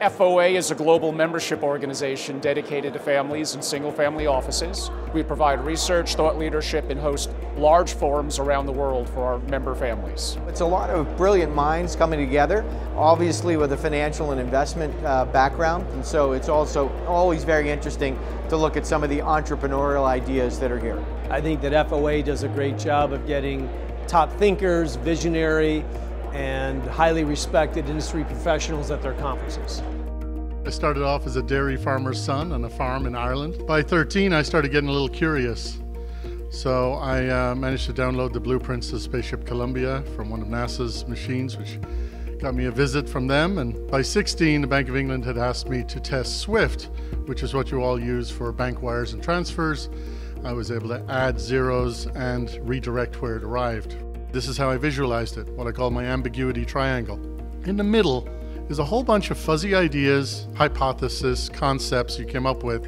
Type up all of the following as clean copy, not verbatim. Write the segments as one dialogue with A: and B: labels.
A: FOA is a global membership organization dedicated to families and single-family offices. We provide research, thought leadership, and host large forums around the world for our member families.
B: It's a lot of brilliant minds coming together, obviously with a financial and investment background, and so it's also always very interesting to look at some of the entrepreneurial ideas that are here.
C: I think that FOA does a great job of getting top thinkers, visionary, and highly respected industry professionals at their conferences.
D: I started off as a dairy farmer's son on a farm in Ireland. By 13, I started getting a little curious. So I managed to download the blueprints of Spaceship Columbia from one of NASA's machines, which got me a visit from them. And by 16, the Bank of England had asked me to test SWIFT, which is what you all use for bank wires and transfers. I was able to add zeros and redirect where it arrived. This is how I visualized it, what I call my ambiguity triangle. In the middle is a whole bunch of fuzzy ideas, hypotheses, concepts you came up with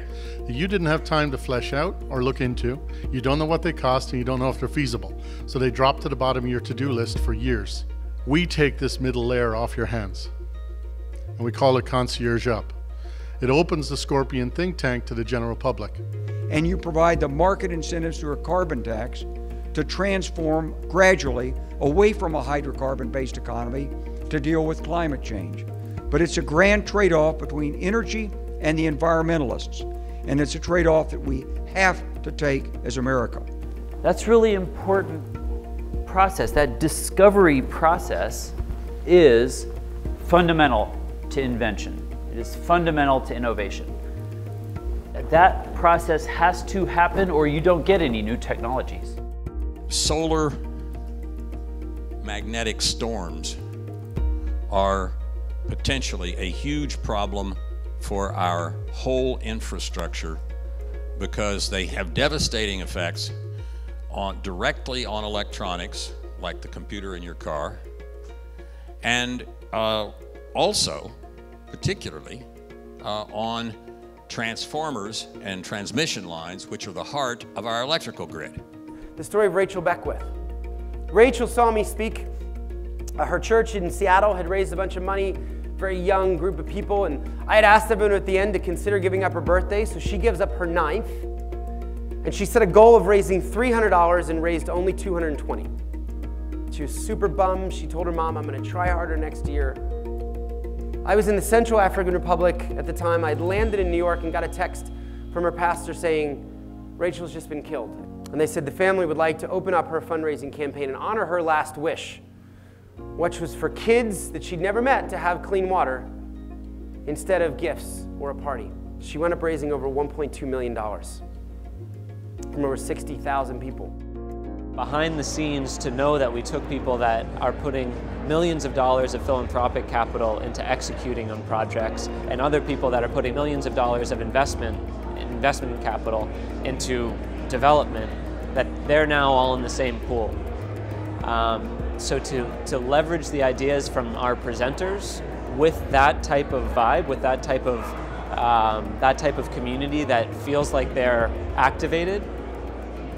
D: that you didn't have time to flesh out or look into. You don't know what they cost and you don't know if they're feasible. So they drop to the bottom of your to-do list for years. We take this middle layer off your hands and we call it Concierge Up. It opens the Scorpion think tank to the general public.
E: And you provide the market incentives through a carbon tax to transform gradually away from a hydrocarbon-based economy to deal with climate change. But it's a grand trade-off between energy and the environmentalists, and it's a trade-off that we have to take as America.
F: That's really important process. That discovery process is fundamental to invention. It is fundamental to innovation. That process has to happen or you don't get any new technologies.
G: Solar magnetic storms are potentially a huge problem for our whole infrastructure because they have devastating effects directly on electronics, like the computer in your car, and also, particularly, on transformers and transmission lines, which are the heart of our electrical grid.
H: The story of Rachel Beckwith. Rachel saw me speak. Her church in Seattle had raised a bunch of money, very young group of people, and I had asked everyone at the end to consider giving up her birthday, so she gives up her 9th, and she set a goal of raising $300 and raised only $220. She was super bummed. She told her mom, I'm gonna try harder next year. I was in the Central African Republic at the time. I'd landed in New York and got a text from her pastor saying, Rachel's just been killed. And they said the family would like to open up her fundraising campaign and honor her last wish, which was for kids that she'd never met to have clean water instead of gifts or a party. She wound up raising over $1.2 million from over 60,000 people.
I: Behind the scenes, to know that we took people that are putting millions of dollars of philanthropic capital into executing on projects, and other people that are putting millions of dollars of investment capital into development, that they're now all in the same pool. So to leverage the ideas from our presenters with that type of vibe, with that type of community that feels like they're activated,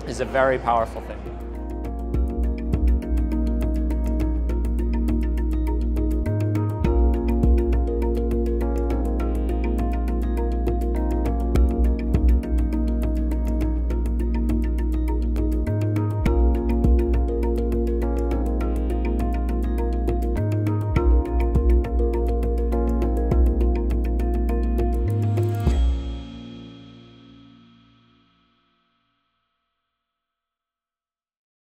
I: is a very powerful thing.